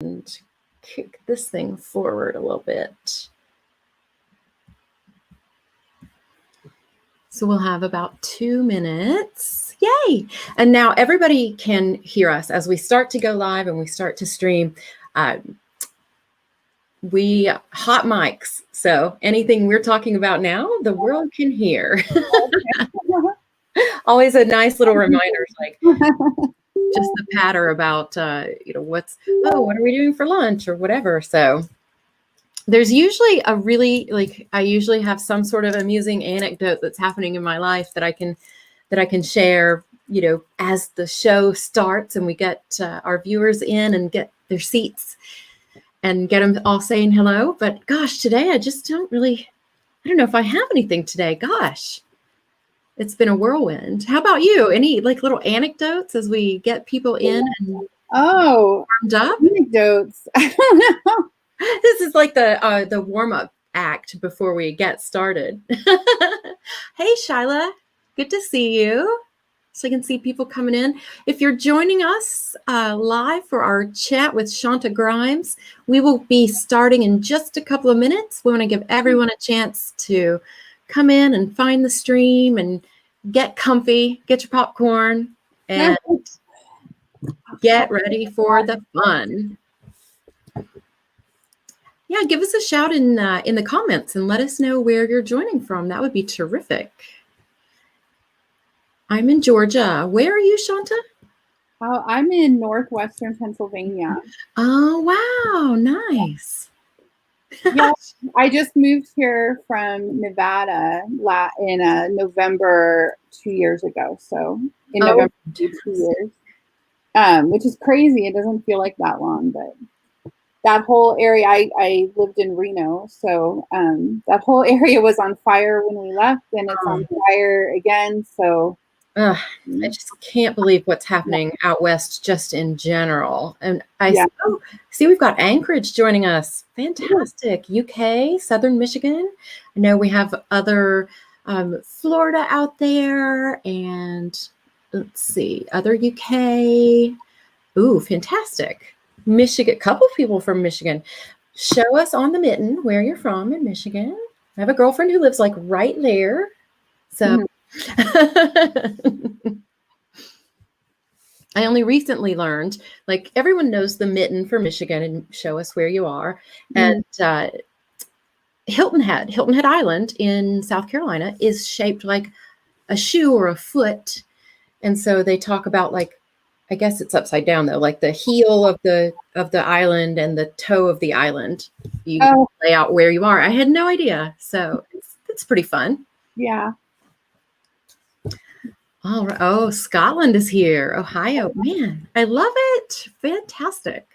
and kick this thing forward a little bit. So we'll have about 2 minutes. Yay! And now everybody can hear us as we start to go live and we start to stream. We hot mics. So anything we're talking about now, the world can hear. Always a nice little reminder, like just the patter about, what are we doing for lunch or whatever. So there's usually I usually have some sort of amusing anecdote that's happening in my life that I can share, as the show starts and we get our viewers in and get their seats and get them all saying hello. But gosh, today I just I don't know if I have anything today. Gosh, it's been a whirlwind. How about you? Any little anecdotes as we get people in and warmed up? Anecdotes. I don't know. This is like the warm-up act before we get started. Hey, Shyla, good to see you. So I can see people coming in. If you're joining us live for our chat with Shaunta Grimes, we will be starting in just a couple of minutes. We want to give everyone a chance to come in and find the stream and get comfy, get your popcorn, and get ready for the fun. Yeah, give us a shout in the comments and let us know where you're joining from. That would be terrific. I'm in Georgia. Where are you, Shaunta? Oh, I'm in northwestern Pennsylvania. Oh, wow. Nice. Yeah, I just moved here from Nevada in November 2 years ago. So in November, 2 years, which is crazy. It doesn't feel like that long, but that whole area, I lived in Reno. So that whole area was on fire when we left, and it's on fire again. So I just can't believe what's happening out west just in general. And see we've got Anchorage joining us. Fantastic. UK, Southern Michigan. I know we have other Florida out there, and let's see, other UK. Ooh, fantastic. Michigan, couple people from Michigan. Show us on the mitten where you're from in Michigan. I have a girlfriend who lives right there. So I only recently learned, everyone knows the mitten for Michigan and show us where you are. And Hilton Head Island in South Carolina is shaped like a shoe or a foot. And so they talk about I guess it's upside down though, the heel of the island and the toe of the island. You lay out where you are. I had no idea. So it's pretty fun. Yeah. All right. Oh, Scotland is here. Ohio. Man, I love it. Fantastic.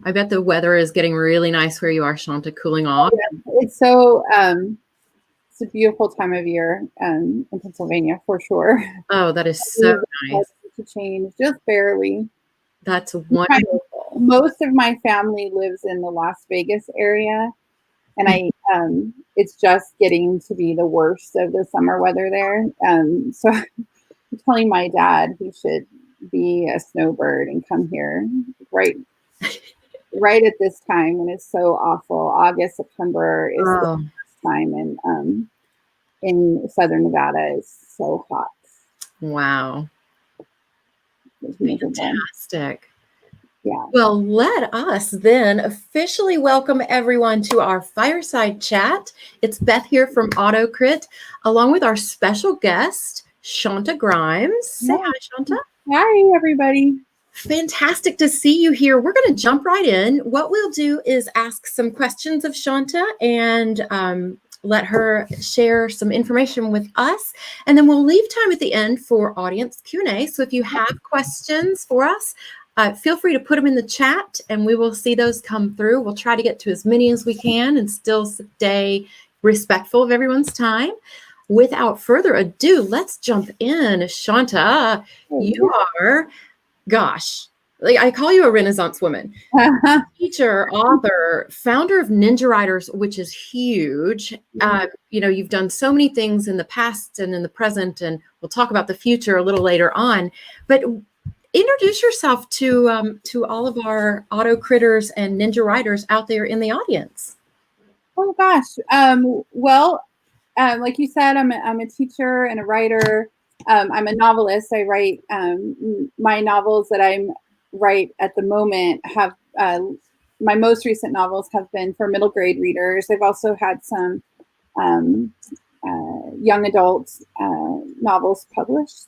I bet the weather is getting really nice where you are, Shaunta, cooling off. It's so it's a beautiful time of year in Pennsylvania for sure. Oh, that is so nice. To change just barely. That's wonderful. Most of my family lives in the Las Vegas area, and it's just getting to be the worst of the summer weather there. So I'm telling my dad he should be a snowbird and come here right at this time when it's so awful. August, September is the best time, and in Southern Nevada is so hot. Wow. Fantastic. Yeah. Well, let us then officially welcome everyone to our Fireside Chat. It's Beth here from AutoCrit, along with our special guest, Shaunta Grimes. Say hi, Shaunta. Hi, everybody. Fantastic to see you here. We're going to jump right in. What we'll do is ask some questions of Shaunta and let her share some information with us. And then we'll leave time at the end for audience Q&A. So if you have questions for us, feel free to put them in the chat and we will see those come through. We'll try to get to as many as we can and still stay respectful of everyone's time. Without further ado, let's jump in. Shaunta, you are, gosh, I call you a Renaissance woman. Teacher, author, founder of Ninja Riders, which is huge. You've done so many things in the past and in the present, and we'll talk about the future a little later on. But introduce yourself to all of our auto critters and ninja writers out there in the audience. Oh gosh. Like you said, I'm a teacher and a writer. I'm a novelist. I write my novels that I write at the moment have my most recent novels have been for middle grade readers. I've also had some young adult novels published.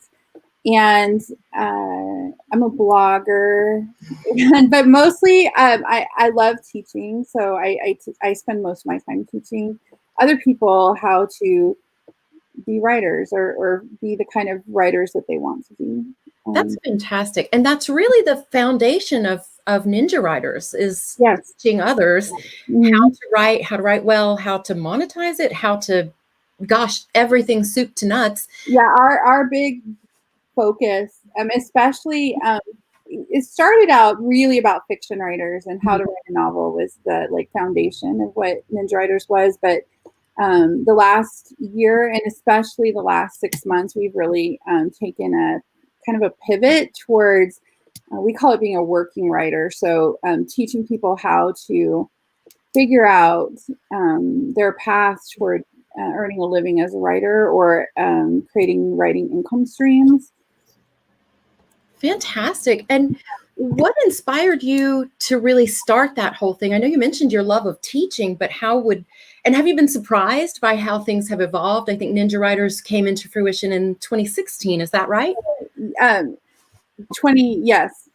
And I'm a blogger, but mostly I love teaching. So I spend most of my time teaching other people how to be writers or be the kind of writers that they want to be. That's fantastic. And that's really the foundation of ninja writers is yes. teaching others how to write well, how to monetize it, how to, gosh, everything soup to nuts. Yeah, our big focus, especially it started out really about fiction writers and how to write a novel was the foundation of what Ninja Writers was. But the last year and especially the last 6 months, we've really taken a kind of a pivot towards we call it being a working writer. So teaching people how to figure out their path toward earning a living as a writer or creating writing income streams. Fantastic. And what inspired you to really start that whole thing? I know you mentioned your love of teaching, but have you been surprised by how things have evolved? I think Ninja Writers came into fruition in 2016. Is that right? Yes.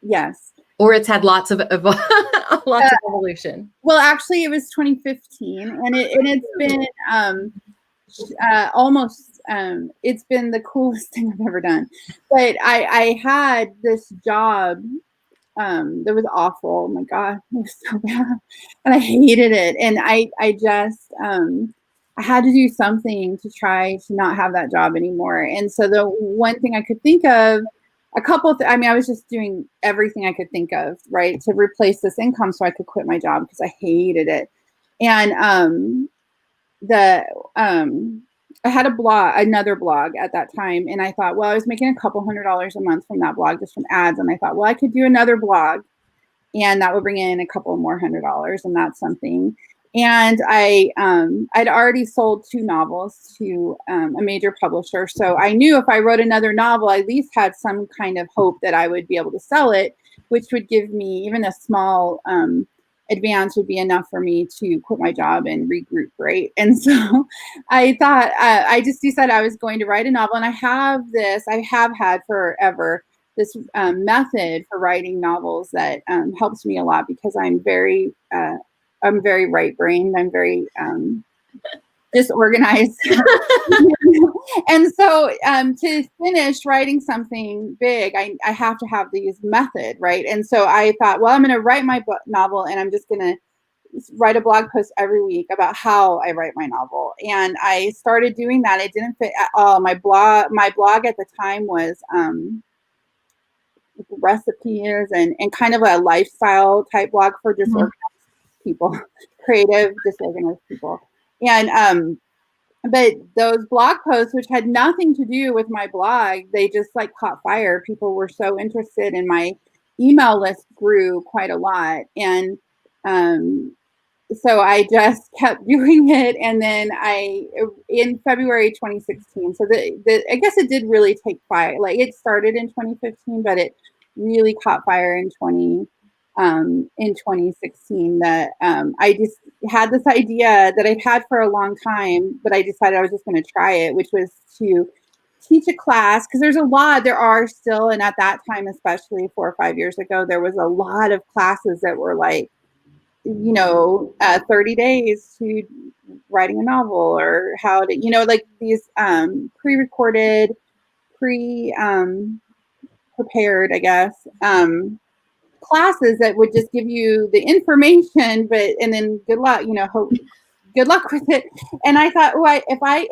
Yes. Or it's had lots of evolution. Well, actually, it was 2015, and it's been almost. It's been the coolest thing I've ever done. But I had this job that was awful. Oh my God, it was so bad, and I hated it. And I just I had to do something to try to not have that job anymore. And so the one thing I could think of. I was just doing everything I could think of, right, to replace this income so I could quit my job because I hated it. And I had another blog at that time, and I thought, well, I was making a couple $100s a month from that blog just from ads, and I thought, well, I could do another blog, and that would bring in a couple more $100, and that's something. And I'd already sold 2 novels to a major publisher. So I knew if I wrote another novel, I at least had some kind of hope that I would be able to sell it, which would give me even a small advance would be enough for me to quit my job and regroup, right? And so I thought, I just decided I was going to write a novel. And I have had forever, this method for writing novels that helps me a lot because I'm very right-brained. I'm very disorganized. And so to finish writing something big, I have to have these method, right? And so I thought, well, I'm going to write my novel and I'm just going to write a blog post every week about how I write my novel. And I started doing that. It didn't fit at all. My blog at the time was recipes and kind of a lifestyle type blog for disorganized people, creative, disorganized people. And but those blog posts, which had nothing to do with my blog, they just caught fire. People were so interested, and my email list grew quite a lot. And so I just kept doing it. And then in February 2016, so I guess it did really take fire. It started in 2015, but it really caught fire in 2016 that I just had this idea that I've had for a long time, but I decided I was just going to try it, which was to teach a class, because there are still, and at that time, especially 4 or 5 years ago, there was a lot of classes that were 30 days to writing a novel, or how to, these pre-recorded, prepared, I guess, classes that would just give you the information, and then good luck, good luck with it. And I thought,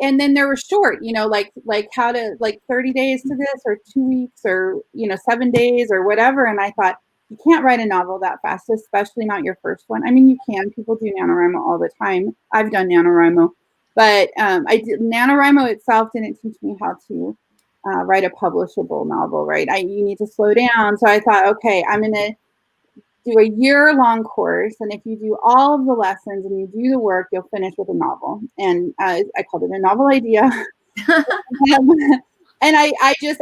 and then there were short, how to 30 days to this, or 2 weeks, or 7 days, or whatever. And I thought, you can't write a novel that fast, especially not your first one. I mean, you can. People do NaNoWriMo all the time. I've done NaNoWriMo, but NaNoWriMo itself didn't teach me how to write a publishable novel, right? You need to slow down. So I thought, okay, I'm going to do a year-long course, and if you do all of the lessons and you do the work, you'll finish with a novel. And I called it a novel idea. And I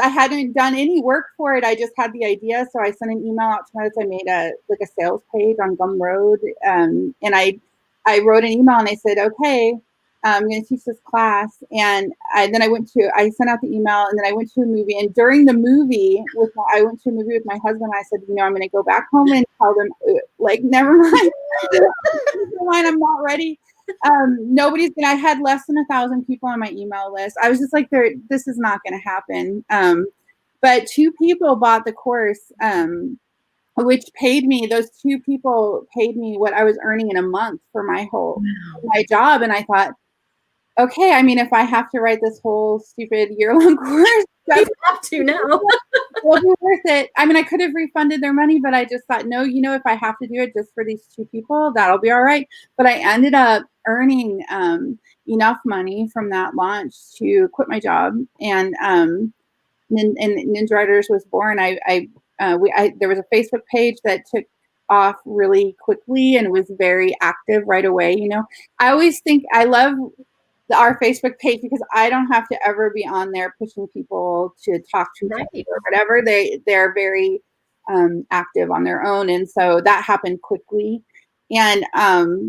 hadn't done any work for it. I just had the idea. So I sent an email out to notes. I made a sales page on Gumroad. And I wrote an email and I said, okay, I'm going to teach this class. And then I sent out the email, and then I went to a movie. And during the movie, I went to a movie with my husband. I said, I'm going to go back home and tell them, never mind. Never mind, I'm not ready. I had less than 1,000 people on my email list. I was just like, this is not going to happen. But 2 people bought the course, which paid me. Those 2 people paid me what I was earning in a month for my job. And I thought, okay, if I have to write this whole stupid year-long course, you have to now. It'll be worth it. I could have refunded their money, but I just thought, no, if I have to do it just for these 2 people, that'll be all right. But I ended up earning enough money from that launch to quit my job, and Ninja Writers was born. There was a Facebook page that took off really quickly and was very active right away. I always think I love our Facebook page because I don't have to ever be on there pushing people to talk to me or whatever. They're very active on their own, and so that happened quickly. And I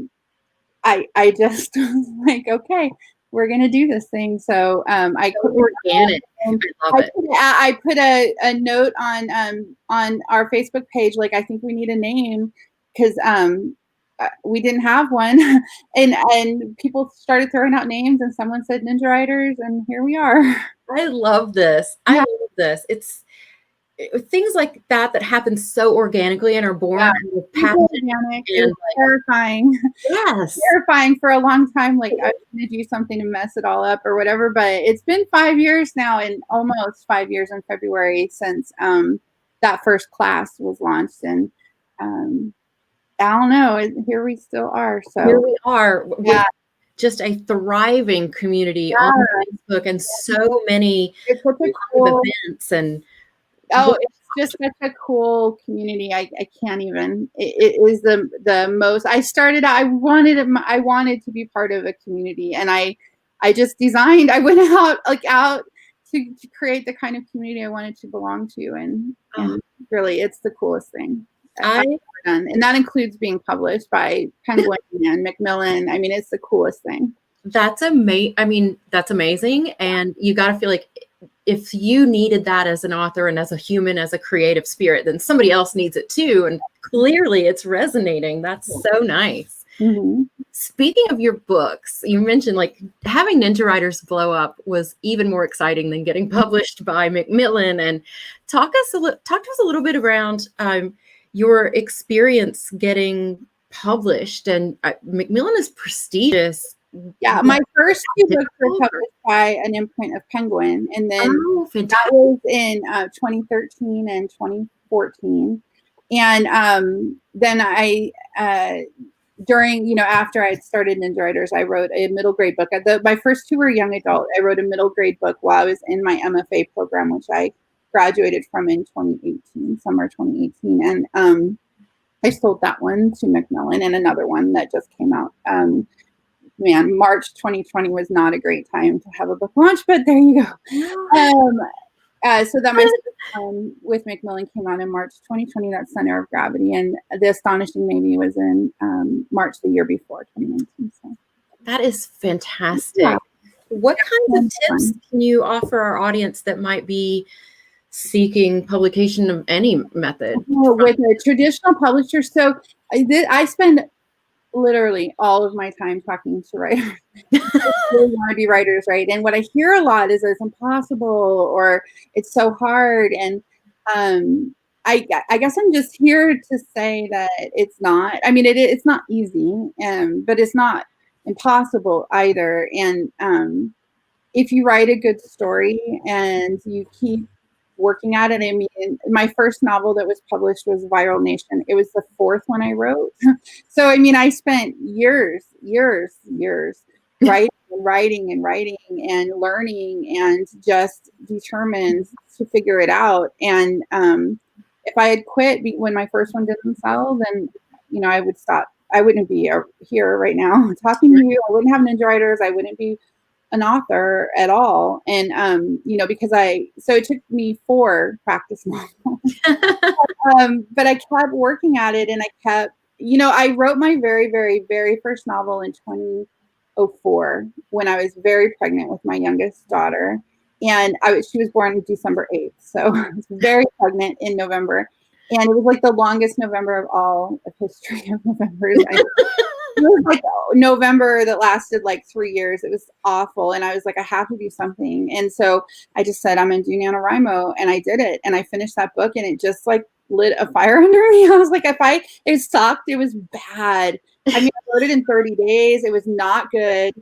just was like, okay, we're gonna do this thing. So I put organic. I put a note on our Facebook page, like, I think we need a name, because we didn't have one, and people started throwing out names, and someone said Ninja Writers, and here we are. I love this. I love this. It's things like that happen so organically and are born with passion. And terrifying. Yes. Terrifying for a long time. Like, I was going to do something to mess it all up or whatever, but it's been 5 years now, and almost 5 years in February since that first class was launched. And I don't know, here we still are. So here we are. Yeah. Just a thriving community on Facebook, and so many events, and it's just such a cool community. I can't even. It is the most. I wanted to be part of a community, and I just designed. I went out to create the kind of community I wanted to belong to, and really, it's the coolest thing I've ever done. And that includes being published by Penguin and Macmillan. It's the coolest thing. That's that's amazing. And you got to feel like if you needed that as an author and as a human, as a creative spirit, then somebody else needs it too. And clearly it's resonating. That's so nice. Mm-hmm. Speaking of your books, you mentioned having Ninja Writers blow up was even more exciting than getting published by Macmillan. And talk to us a little bit around your experience getting published. And Macmillan is prestigious. Yeah, my first 2 books were published by an imprint of Penguin, and then that was in 2013 and 2014. And then I, after I started Ninja Writers, I wrote a middle grade book. My first 2 were young adult. I wrote a middle grade book while I was in my MFA program, which I graduated from in 2018, summer 2018. And I sold that one to Macmillan, and another one that just came out. March 2020 was not a great time to have a book launch, but there you go. So that my with Macmillan came out in March 2020, that's Center of Gravity, and The Astonishing Maybe was in March the year before, 2019. So. That is fantastic. Yeah. What kinds of tips can you offer our audience that might be seeking publication of any method? With a traditional publisher, so I spend literally all of my time talking to writers. Really want to be writers, right? And what I hear a lot is it's impossible, or it's so hard. And I guess I'm just here to say that it's not. It's not easy, but it's not impossible either. And if you write a good story and you keep working at it. My first novel that was published was Viral Nation. It was the 4th one I wrote. So, I spent years writing and learning and just determined to figure it out. And if I had quit when my first one didn't sell, then, I would stop. I wouldn't be here right now talking to you. I wouldn't have Ninja Writers. I wouldn't be an author at all. And, because so it took me 4 practice novels, but I kept working at it, and I kept, I wrote my very, very, very first novel in 2004 when I was very pregnant with my youngest daughter. And she was born December 8th. So I was very pregnant in November. And it was like the longest November of all of history of Novembers. It was like November that lasted like 3 years. It was awful. And I was like, I have to do something. And so I just said, I'm going to do NaNoWriMo. And I did it. And I finished that book, and it just like lit a fire under me. I was like, it sucked. It was bad. I mean, I wrote it in 30 days. It was not good.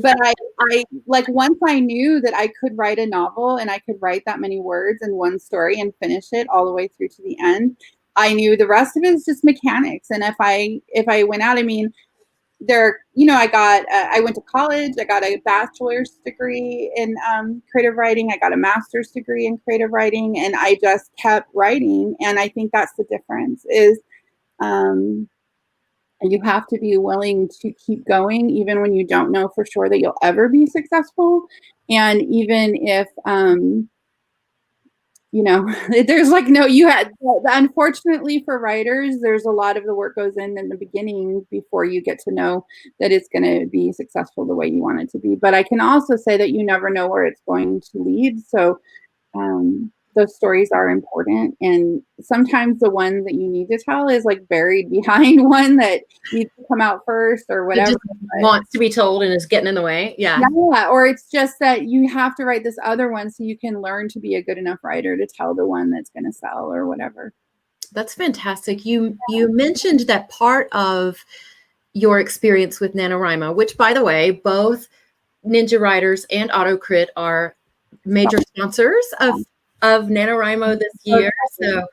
But I like, once I knew that I could write a novel and I could write that many words in one story and finish it all the way through to the end, I knew the rest of it is just mechanics. And if I went out, I mean, I went to college. I got a bachelor's degree in creative writing. I got a master's degree in creative writing, and I just kept writing. And I think that's the difference is, you have to be willing to keep going, even when you don't know for sure that you'll ever be successful. And even if, there's like, unfortunately for writers, there's a lot of the work goes in the beginning before you get to know that it's going to be successful the way you want it to be. But I can also say that you never know where it's going to lead. So, those stories are important, and sometimes the one that you need to tell is like buried behind one that needs to come out first or whatever. It just wants to be told and is getting in the way. Yeah. Or it's just that you have to write this other one so you can learn to be a good enough writer to tell the one that's going to sell or whatever. That's fantastic. You mentioned that part of your experience with NaNoWriMo, which, by the way, both Ninja Writers and AutoCrit are major sponsors of NaNoWriMo this year. So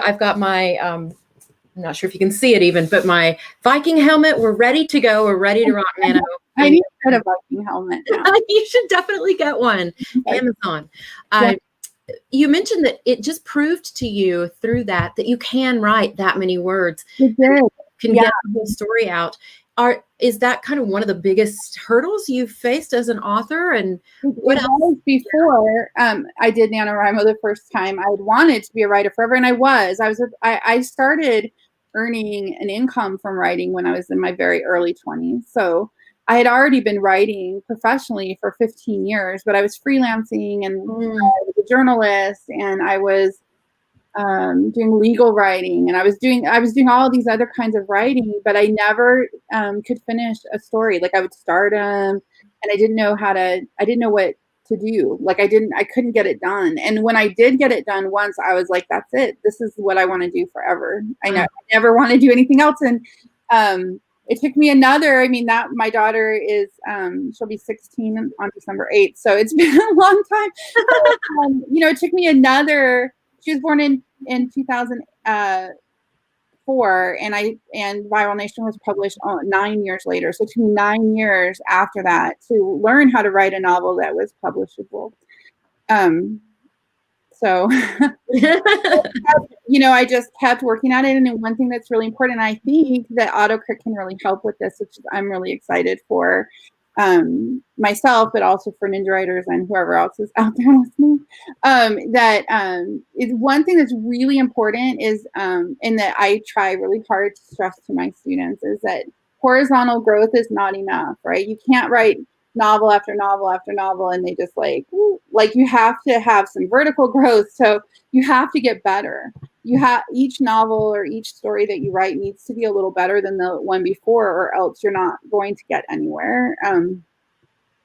I've got my, I'm not sure if you can see it even, but my Viking helmet, we're ready to go. We're ready to rock Nano. I need to get a Viking helmet now. You should definitely get one. Okay. Amazon. You mentioned that it just proved to you through that you can write that many words. It did. Can get the whole story out. Is that kind of one of the biggest hurdles you've faced as an author? And what else? Before I did NaNoWriMo the first time, I had wanted to be a writer forever, and I started earning an income from writing when I was in my very early 20s. So I had already been writing professionally for 15 years, but I was freelancing and I was a journalist, and I was doing legal writing, and I was doing all these other kinds of writing, but I never could finish a story. Like I would start them, and I didn't know what to do. Like I couldn't get it done. And when I did get it done once, I was like, that's it. This is what I want to do forever. I never want to do anything else. And it took me my daughter is, she'll be 16 on December 8th. So it's been a long time. It took me she was born in 2004, and Viral Nation was published 9 years later. So it took me 9 years after that to learn how to write a novel that was publishable. So, I just kept working at it. And one thing that's really important, I think that AutoCrit can really help with this, which I'm really excited for myself, but also for Ninja Writers and whoever else is out there listening. One thing that's really important is, and that I try really hard to stress to my students, is that horizontal growth is not enough, right? You can't write novel after novel after novel and they just like you have to have some vertical growth. So you have to get better. Each novel or each story that you write needs to be a little better than the one before, or else you're not going to get anywhere.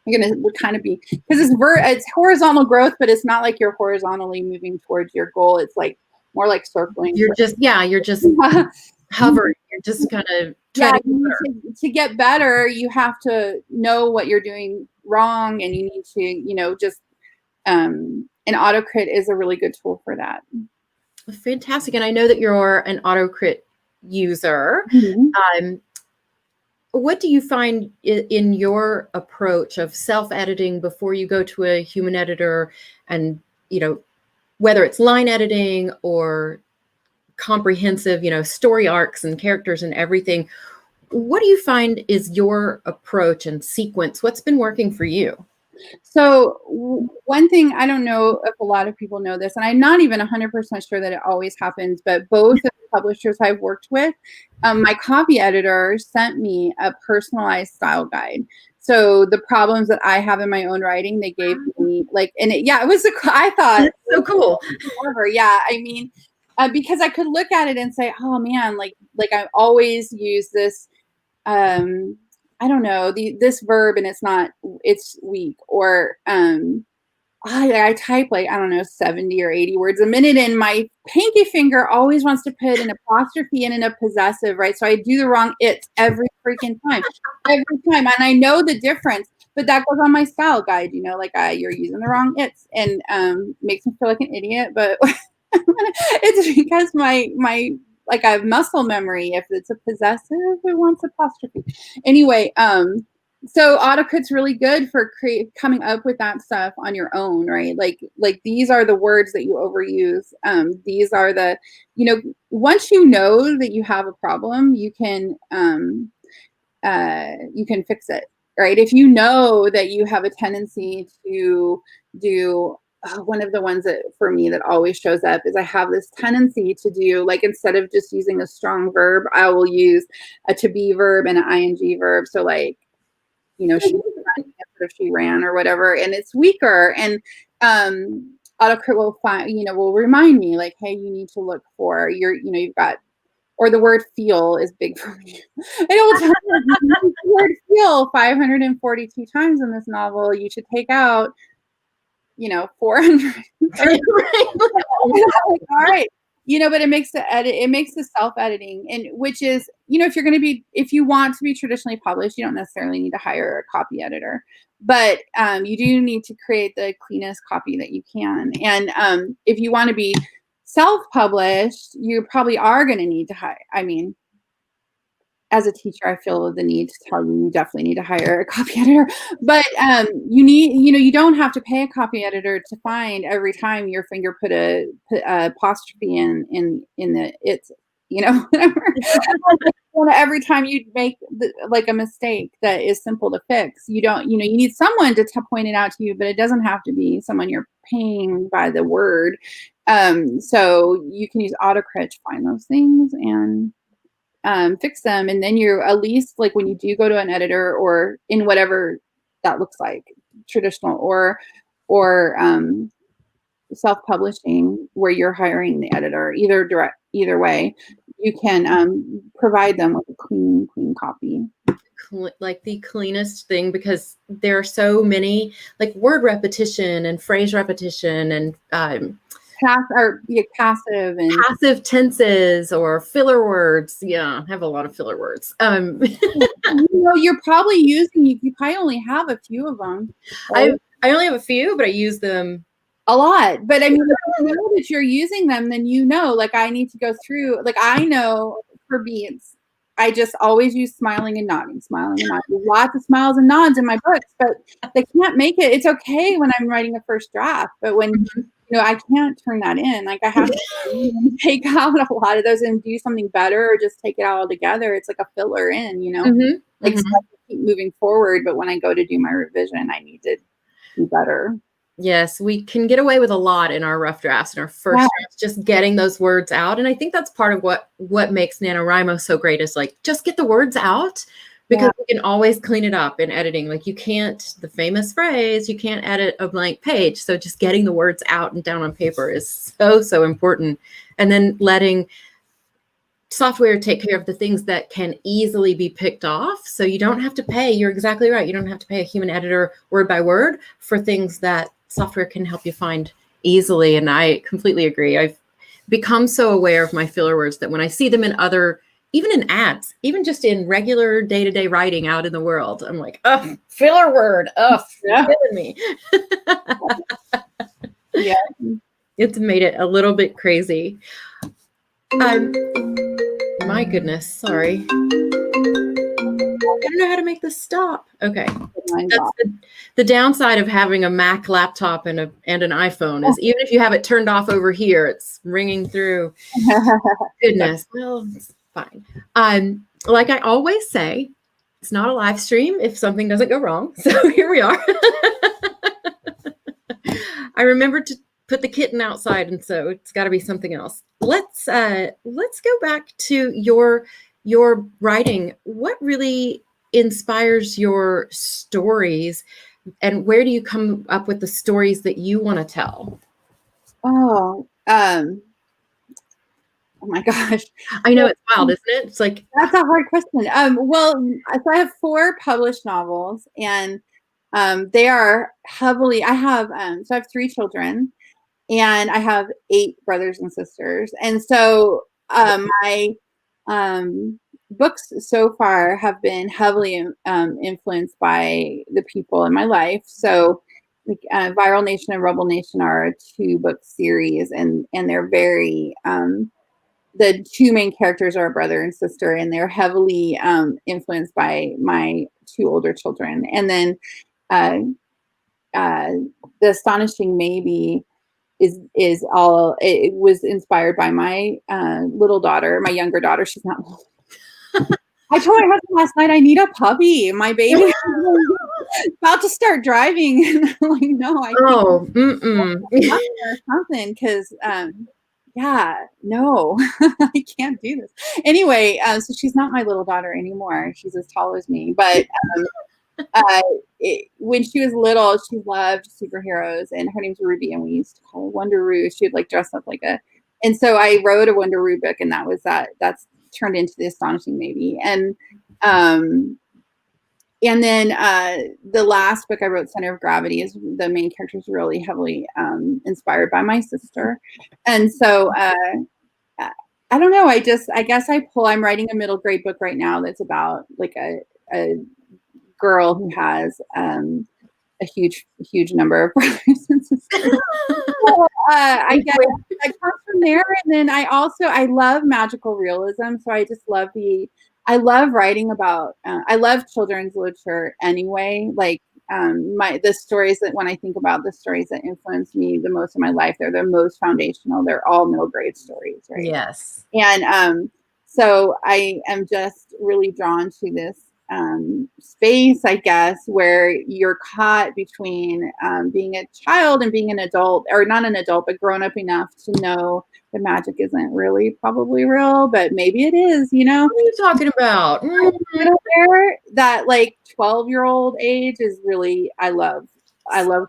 You're going to kind of be, because it's horizontal growth, but it's not like you're horizontally moving towards your goal. It's like more like circling. You're just hovering. You're just kind of to get better, you have to know what you're doing wrong, and you need to, just and AutoCrit is a really good tool for that. Fantastic. And I know that you're an AutoCrit user. what do you find in your approach of self-editing before you go to a human editor, and, whether it's line editing or comprehensive, story arcs and characters and everything, what do you find is your approach and sequence? What's been working for you? So one thing, I don't know if a lot of people know this, and I'm not even 100% sure that it always happens, but both of the publishers I've worked with, my copy editor sent me a personalized style guide. So the problems that I have in my own writing, they gave me it was, I thought, that's so cool. Yeah. I mean, because I could look at it and say, oh man, like I always use this, I don't know, this verb and it's weak, or I type like, I don't know, 70 or 80 words a minute, and my pinky finger always wants to put an apostrophe in a possessive, right? So I do the wrong it every freaking time, and I know the difference, but that goes on my style guide, you're using the wrong it's, and makes me feel like an idiot, but it's because my I have muscle memory. If it's a possessive, it wants apostrophe. Anyway, so AutoCrit's really good for coming up with that stuff on your own, right? Like these are the words that you overuse. These are the, once you know that you have a problem, you can fix it, right? If you know that you have a tendency to do, one of the ones that for me that always shows up is I have this tendency to do, like, instead of just using a strong verb, I will use a to be verb and an ing verb. So like, she ran or whatever, and it's weaker. And AutoCrit will remind me like, hey, you need to look for you've got, or the word feel is big for me. And it will tell you the word feel 542 times in this novel. You should take out 400. All right. But it makes the self-editing, and which is, if you want to be traditionally published, you don't necessarily need to hire a copy editor, but you do need to create the cleanest copy that you can. And if you want to be self-published, you probably are going to need to hire, as a teacher, I feel the need to tell you definitely need to hire a copy editor, but you don't have to pay a copy editor to find every time your finger put a apostrophe in the it's, whatever. Every time you make a mistake that is simple to fix, you need someone to point it out to you, but it doesn't have to be someone you're paying by the word. So you can use AutoCrit to find those things and fix them. And then you're at least, like, when you do go to an editor, or in whatever that looks like, traditional or self-publishing, where you're hiring the editor, either way, you can provide them with a clean copy. Like the cleanest thing, because there are so many, like, word repetition and phrase repetition and passive and passive tenses or filler words. Yeah, I have a lot of filler words. You're probably using, you probably only have a few of them. Right? I only have a few, but I use them a lot. But I mean, if you know that you're using them, then like, I need to go through, like, I know for beads, I just always use smiling and nodding. Lots of smiles and nods in my books, but they can't make it. It's okay when I'm writing a first draft, but when I can't turn that in. Like, I have to take out a lot of those and do something better, or just take it out altogether. It's like a filler in, like, so I keep moving forward. But when I go to do my revision, I need to do better. Yes, we can get away with a lot in our rough drafts and our first drafts, just getting those words out. And I think that's part of what makes NaNoWriMo so great, is like, just get the words out, because we can always clean it up in editing. Like, you can't, the famous phrase, you can't edit a blank page. So just getting the words out and down on paper is so important. And then letting software take care of the things that can easily be picked off. So you don't have to pay, you're exactly right, you don't have to pay a human editor word by word for things that software can help you find easily. And I completely agree. I've become so aware of my filler words that when I see them in even in ads, even just in regular day-to-day writing out in the world, I'm like, oh, filler word, oh, killing me. Yeah. It's made it a little bit crazy. My goodness, sorry. don't know how to make this stop. Okay. Mine's That's off. the downside of having a Mac laptop and an iPhone is even if you have it turned off over here, it's ringing through. Goodness. Well, it's fine. Like I always say, it's not a live stream if something doesn't go wrong. So here we are. I remembered to put the kitten outside, and so it's got to be something else. Let's go back to your writing. What really inspires your stories, and where do you come up with the stories that you want to tell? Oh my gosh. I know it's wild, isn't it? It's like that's a hard question. Well, so I have 4 published novels, and they are heavily. I have 3 children, and I have 8 brothers and sisters, and so my books so far have been heavily influenced by the people in my life. So, like Viral Nation and Rebel Nation are a 2-book series, and they're very the 2 main characters are a brother and sister, and they're heavily influenced by my 2 older children. And then The Astonishing Maybe is all, it was inspired by my little daughter, my younger daughter. She's not I told my husband last night, I need a puppy. My baby is about to start driving. And I'm like, no, I can't. Or something, because yeah, no, I can't do this. Anyway, so she's not my little daughter anymore. She's as tall as me. But when she was little, she loved superheroes, and her name's Ruby, and we used to call her Wonder Roo. She would like dress up like a, and so I wrote a Wonder Roo book, and that's turned into The Astonishing Maybe. And then the last book I wrote, Center of Gravity, is the main character is really heavily inspired by my sister. And so I don't know. I guess I'm writing a middle grade book right now that's about like a girl who has a huge number of brothers and sisters. So, I guess I come from there. And then I love magical realism. So I just love I love writing about, I love children's literature anyway. Like the stories that, when I think about the stories that influence me the most in my life, they're the most foundational. They're all middle grade stories, right? Yes. And so I am just really drawn to this space, I guess, where you're caught between being a child and being an adult, or not an adult, but grown up enough to know that magic isn't really probably real, but maybe it is, you know? What are you talking about? There, that like 12-year-old age is really, I love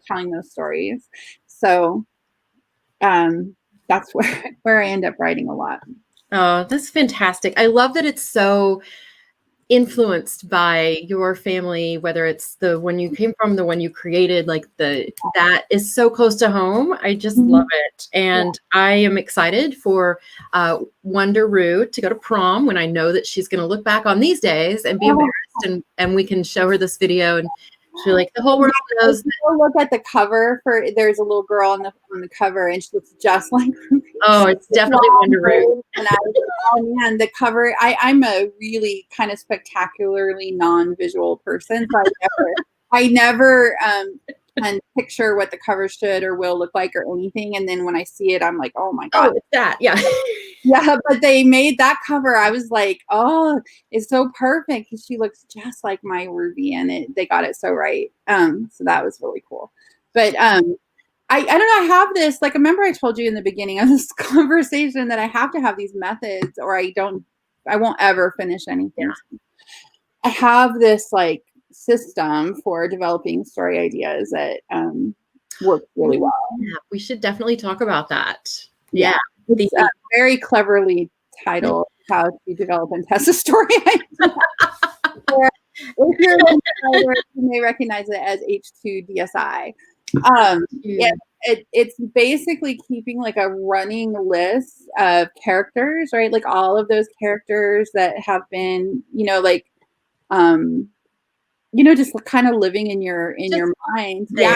telling those stories. So that's where I end up writing a lot. Oh, that's fantastic. I love that it's so influenced by your family, whether it's the one you came from, the one you created, like that is so close to home. I just love it. And I am excited for Wonder Roo to go to prom, when I know that she's going to look back on these days and be embarrassed, and we can show her this video, and she's like, the whole world knows. Look at the cover there's a little girl on the cover, and she looks just like Ruby. Oh, it's definitely Wonder Roo. And oh man, the cover, I'm a really kind of spectacularly non-visual person, so I never can picture what the cover should or will look like or anything, and then when I see it, I'm like, oh my god, it's that. Yeah. Yeah, but they made that cover, I was like, oh, it's so perfect, because she looks just like my Ruby, and they got it so right. So that was really cool. But I don't know, I have this, like, remember I told you in the beginning of this conversation that I have to have these methods, or I won't ever finish anything. Yeah. I have this like system for developing story ideas that works really well. Yeah, we should definitely talk about that. Yeah. It's very cleverly titled How to Develop and Test a Story Idea. If you're a writer, you may recognize it as H2DSI. It's basically keeping like a running list of characters, right? Like all of those characters that have been, like, just kind of living in your mind. Yeah.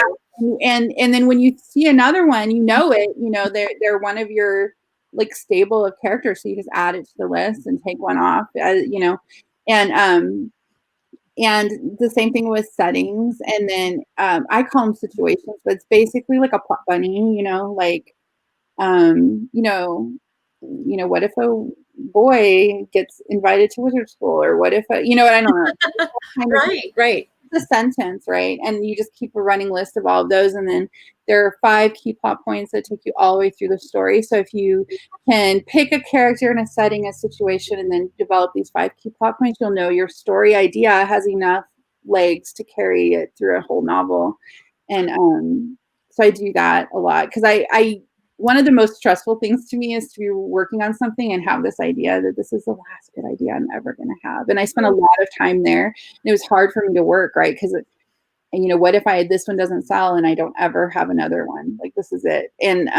And then when you see another one, they're one of your like stable of characters. So you just add it to the list and take one off, and And the same thing with settings. And then I call them situations, but it's basically like a plot bunny, like, what if a boy gets invited to wizard school, or what if, I don't know. Kind of Right. the sentence, right? And you just keep a running list of all of those. And then there are 5 key plot points that take you all the way through the story. So if you can pick a character in a setting, a situation, and then develop these 5 key plot points, you'll know your story idea has enough legs to carry it through a whole novel. And so I do that a lot, because I one of the most stressful things to me is to be working on something and have this idea that this is the last good idea I'm ever going to have. And I spent a lot of time there. And it was hard for me to work, right? Because, what if this one doesn't sell and I don't ever have another one? Like, this is it. And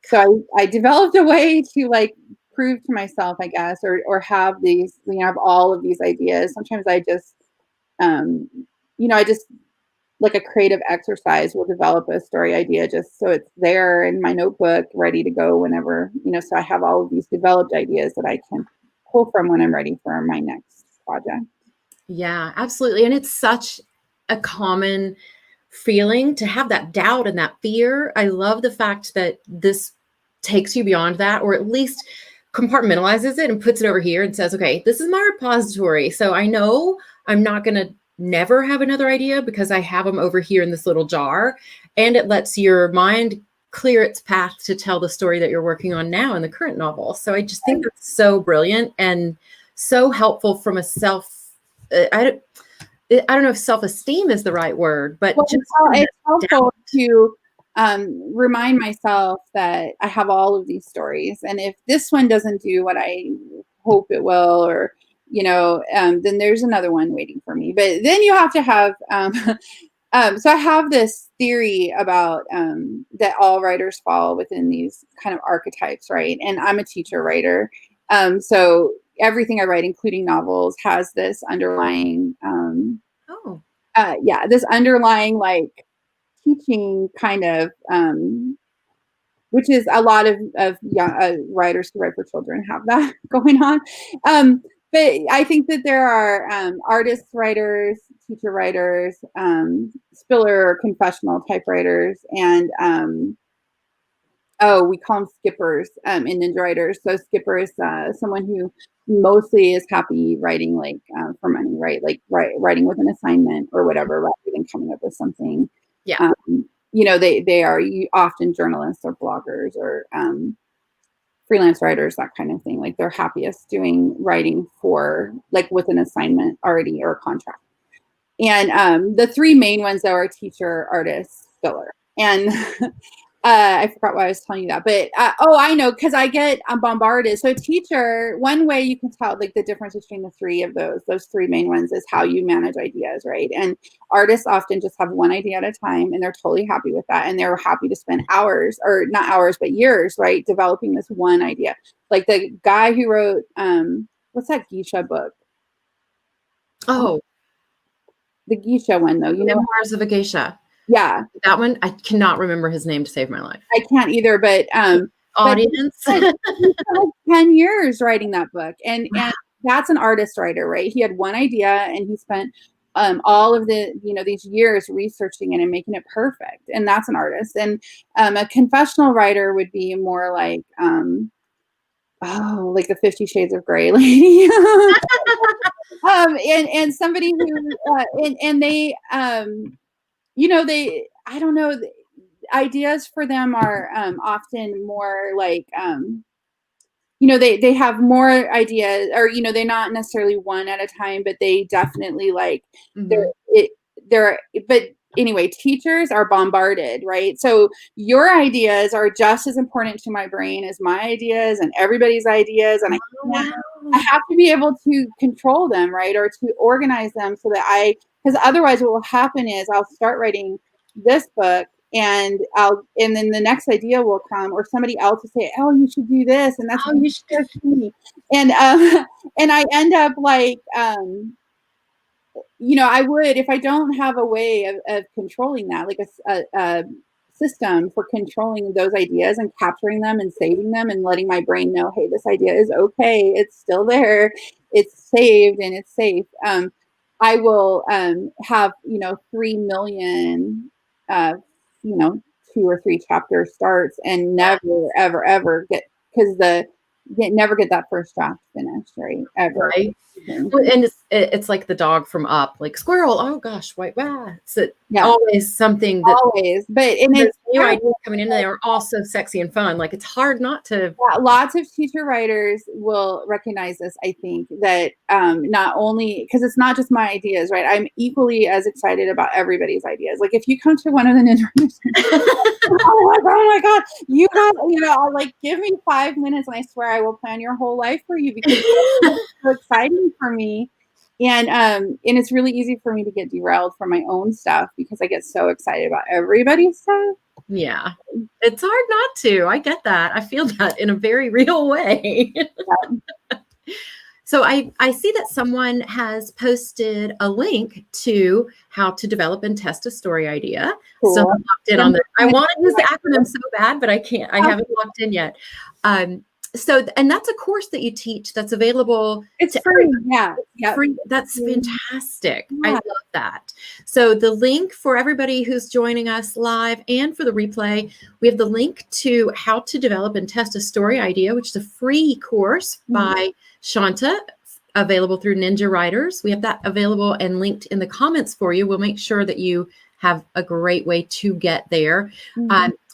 so I developed a way to, like, prove to myself, I guess, or have these, have all of these ideas. Sometimes I just, I just, like a creative exercise, will develop a story idea just so it's there in my notebook, ready to go whenever, so I have all of these developed ideas that I can pull from when I'm ready for my next project. Yeah, absolutely. And it's such a common feeling to have that doubt and that fear. I love the fact that this takes you beyond that, or at least compartmentalizes it and puts it over here and says, okay, this is my repository. So I know I'm not going to never have another idea because I have them over here in this little jar. And it lets your mind clear its path to tell the story that you're working on now in the current novel. So I just think that's so brilliant and so helpful from a I don't know if self-esteem is the right word, but it's helpful to remind myself that I have all of these stories. And if this one doesn't do what I hope it will, or, then there's another one waiting for me. But then you have to have, so I have this theory about that all writers fall within these kind of archetypes, right? And I'm a teacher writer. So everything I write, including novels, has this underlying, this underlying, like, teaching kind of, which is a lot of young writers who write for children have that going on. But I think that there are artist writers, teacher writers, spiller or confessional type writers, and we call them skippers in ninja writers. So skipper is someone who mostly is happy writing, like, for money, right? Like writing with an assignment or whatever, rather than coming up with something. Yeah. They are often journalists or bloggers or freelance writers, that kind of thing. Like, they're happiest doing writing for, like, with an assignment already or a contract. And the 3 main ones, though, are teacher, artist, spiller. And I forgot why I was telling you that, but I know, because I get bombarded. So teacher, one way you can tell, like, the difference between the 3 of those 3 main ones is how you manage ideas, right? And artists often just have one idea at a time, and they're totally happy with that, and they're happy to spend hours, or not hours, but years, right, developing this one idea. Like the guy who wrote what's that geisha book? Oh, the geisha one, though. Memoirs of a Geisha. Yeah. That one, I cannot remember his name to save my life. I can't either, but audience. But he spent 10 years writing that book. And that's an artist writer, right? He had one idea, and he spent all of the, these years researching it and making it perfect. And that's an artist. And a confessional writer would be more like, like the 50 Shades of Grey lady. And somebody who, and they, they, I don't know, ideas for them are often more like, they have more ideas, or, they're not necessarily one at a time, but they definitely, like, but anyway, teachers are bombarded, right? So your ideas are just as important to my brain as my ideas and everybody's ideas. And I have to be able to control them, right? Or to organize them so that because otherwise what will happen is I'll start writing this book, and then the next idea will come, or somebody else will say, "Oh, you should do this," and that's you should. And and I end up like, I would, if I don't have a way of controlling that, like a system for controlling those ideas and capturing them and saving them and letting my brain know, hey, this idea is okay, it's still there, it's saved, and it's safe. I will have 3 million 2 or 3 chapter starts and never ever ever never get that first draft finished, right? Ever. Right. Well, and it's like the dog from Up, like squirrel. Oh gosh, white wow. It's always something that always, but there's new ideas coming in. They are all so sexy and fun. Like it's hard not to. Yeah, lots of teacher writers will recognize this. I think that not only because it's not just my ideas, right? I'm equally as excited about everybody's ideas. Like if you come to one of the Ninja Writers, oh my god, you have I'll like give me 5 minutes, and I swear I will plan your whole life for you because it's so exciting for me. And it's really easy for me to get derailed from my own stuff because I get so excited about everybody's stuff. Yeah, it's hard not to. I get that. I feel that in a very real way. So I see that someone has posted a link to how to develop and test a story idea. Cool. So I'm locked in on that. I want to use the acronym so bad, but I can't. I haven't locked in yet. So, and that's a course that you teach that's available. It's free. Yeah. Free. That's fantastic. Yeah. I love that. So the link for everybody who's joining us live and for the replay, we have the link to how to develop and test a story idea, which is a free course by Shaunta, available through Ninja Writers. We have that available and linked in the comments for you. We'll make sure that you have a great way to get there.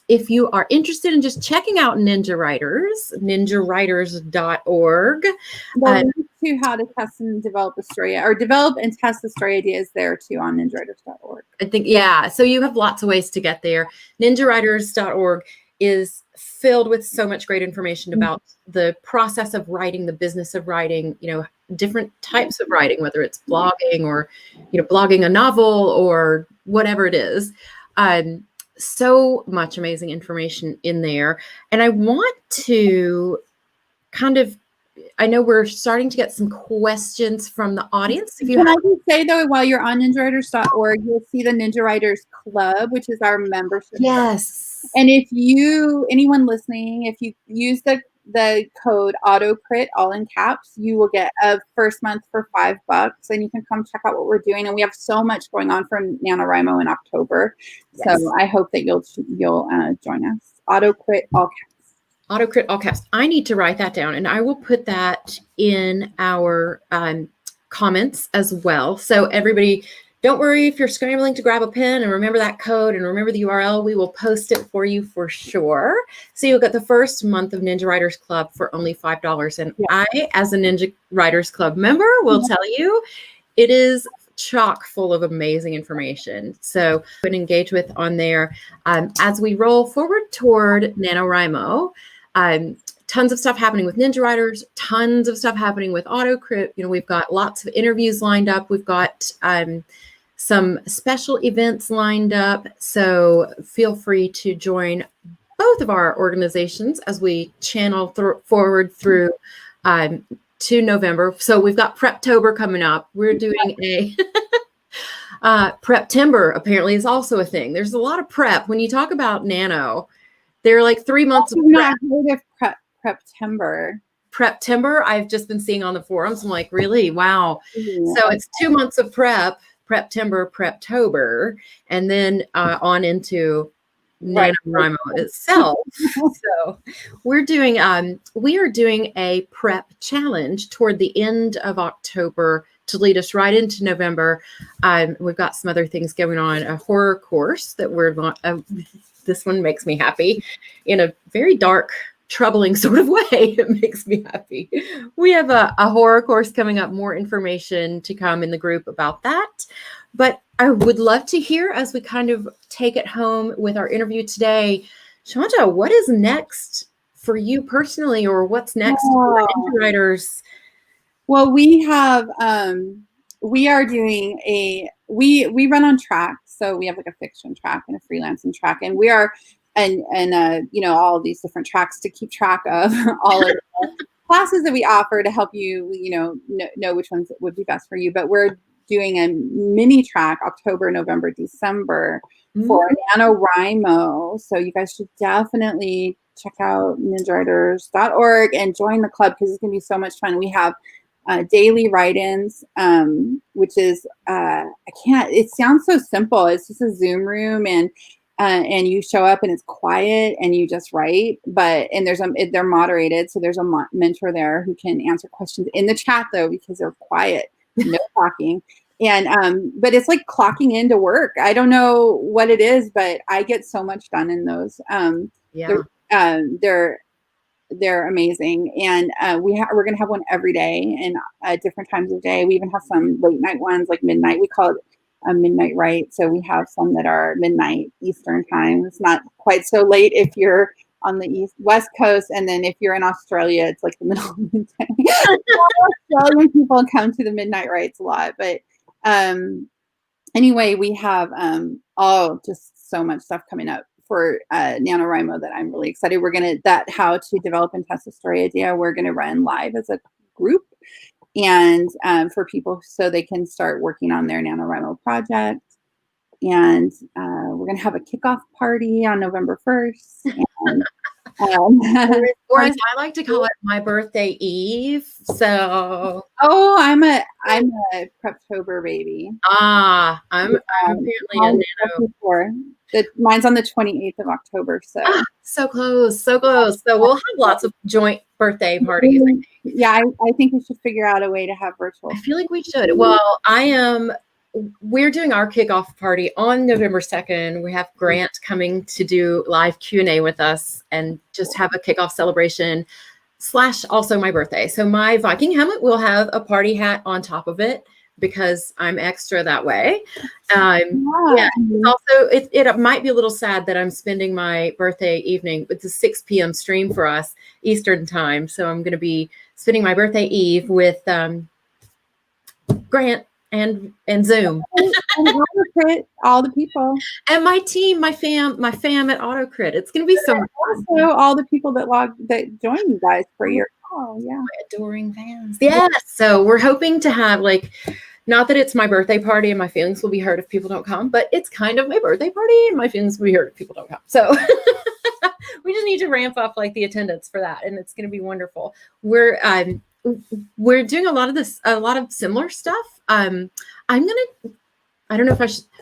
If you are interested in just checking out Ninja Writers, ninjawriters.org. To how to test and develop a story, or develop and test the story ideas there too on ninjawriters.org. I think, yeah. So you have lots of ways to get there. Ninjawriters.org is filled with so much great information about the process of writing, the business of writing, different types of writing, whether it's blogging or, blogging a novel or whatever it is. So much amazing information in there. And I want to I know we're starting to get some questions from the audience. Can I just say though, while you're on ninjawriters.org, you'll see the Ninja Writers Club, which is our membership. Yes. And if anyone listening, if you use the code AutoCrit, all in caps, you will get a first month for $5, and you can come check out what we're doing. And we have so much going on for NaNoWriMo in October. Yes. So I hope that you'll join us. AutoCrit, all caps. AutoCrit, all caps. I need to write that down, and I will put that in our comments as well. So everybody, don't worry if you're scrambling to grab a pen and remember that code and remember the URL. We will post it for you for sure. So you'll get the first month of Ninja Writers Club for only $5. And I, as a Ninja Writers Club member, will tell you it is chock full of amazing information. So you can engage with on there. As we roll forward toward NaNoWriMo, tons of stuff happening with Ninja Writers, tons of stuff happening with AutoCrit. We've got lots of interviews lined up. We've got some special events lined up. So feel free to join both of our organizations as we channel forward through to November. So we've got Preptober coming up. We're doing a Preptember apparently is also a thing. There's a lot of prep. When you talk about nano, there are like 3 months of prep. I've heard of Preptember. Preptember, I've just been seeing on the forums. I'm like, really? Wow. So it's 2 months of Preptember, Preptober, and then on into NaNoWriMo itself. So we are doing a prep challenge toward the end of October to lead us right into November. We've got some other things going on, a horror course that this one makes me happy in a very dark, troubling sort of way. It makes me happy. We have a horror course coming up, more information to come in the group about that. But I would love to hear, as we kind of take it home with our interview today, Shaunta, what is next for you personally, or what's next for Ninja Writers? Well, we have, we are doing we run on track. So we have like a fiction track and a freelancing track, and we are, and all of these different tracks to keep track of all of the classes that we offer to help you, know which ones would be best for you. But we're doing a mini track October, November, December for NaNoWriMo. So you guys should definitely check out ninjawriters.org and join the club because it's going to be so much fun. We have daily write-ins, which is it sounds so simple. It's just a Zoom room, and you show up and it's quiet and you just write. And they're moderated, so there's a mentor there who can answer questions in the chat though, because they're quiet, no talking. And but it's like clocking into work. I don't know what it is, but I get so much done in those. They're amazing, and we're gonna have one every day and different times of day. We even have some late night ones, like midnight. We call it a midnight write. So we have some that are midnight Eastern time. It's not quite so late if you're on the West Coast, and then if you're in Australia, it's like the middle of the day. Australian people come to the midnight writes a lot, but anyway, we have just so much stuff coming up for NaNoWriMo that I'm really excited. We're gonna how to develop and test a story idea. We're gonna run live as a group, and for people so they can start working on their NaNoWriMo project. And we're gonna have a kickoff party on November 1st. And, or as I like to call it, my birthday eve. So I'm a Preptober baby. I'm apparently a Nano. Mine's on the 28th of October. So close. So we'll have lots of joint birthday parties. I think. Yeah, I think we should figure out a way to have virtual. I feel like we should. Well, we're doing our kickoff party on November 2nd. We have Grant coming to do live Q&A with us and just have a kickoff celebration / also my birthday. So my Viking helmet will have a party hat on top of it because I'm extra that way. Also, it might be a little sad that I'm spending my birthday evening. It's a 6 p.m. stream for us Eastern time. So I'm going to be spending my birthday eve with Grant and Zoom. And AutoCrit, all the people. And my team, my fam at AutoCrit. It's going to be so much fun. Also, all the people that join you guys for your my adoring fans. Yes. So we're hoping to have not that it's my birthday party and my feelings will be hurt if people don't come, but it's kind of my birthday party and my feelings will be hurt if people don't come. So we just need to ramp up the attendance for that, and it's going to be wonderful. We're doing a lot of similar stuff. I don't know if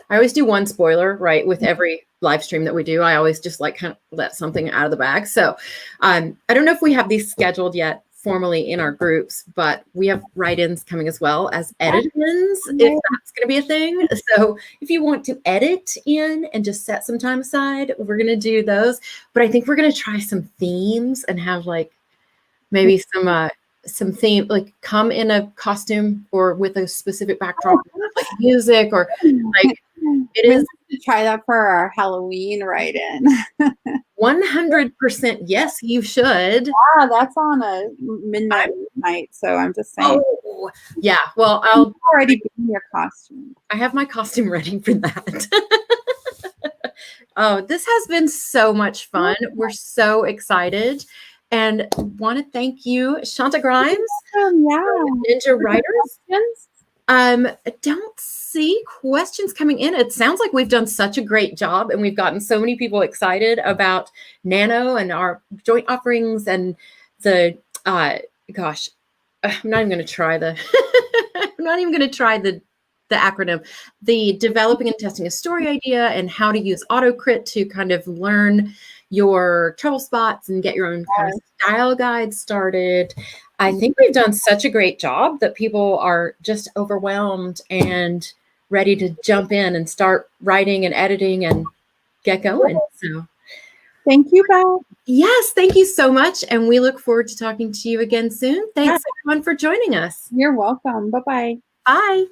I always do one spoiler, right? With every live stream that we do, I always just kind of let something out of the bag. So I don't know if we have these scheduled yet formally in our groups, but we have write-ins coming as well as edit-ins, if that's going to be a thing. So if you want to edit in and just set some time aside, we're going to do those. But I think we're going to try some themes and have maybe some theme, come in a costume or with a specific backdrop, music or it is. To try that for our Halloween write-in. 100% yes, you should. Yeah, that's on a midnight night, so I'm just saying. Oh, yeah. Well, I'll already be in your costume. I have my costume ready for that. Oh, this has been so much fun. We're so excited. And want to thank you, Shaunta Grimes, Ninja Writers. Don't see questions coming in. It sounds like we've done such a great job, and we've gotten so many people excited about Nano and our joint offerings and the I'm not even going to try the the acronym, the developing and testing a story idea and how to use AutoCrit to kind of learn your trouble spots and get your own kind of style guide started. I think we've done such a great job that people are just overwhelmed and ready to jump in and start writing and editing and get going. So thank you, Beth. Yes, thank you so much. And we look forward to talking to you again soon. Thanks everyone for joining us. You're welcome. Bye-bye. Bye.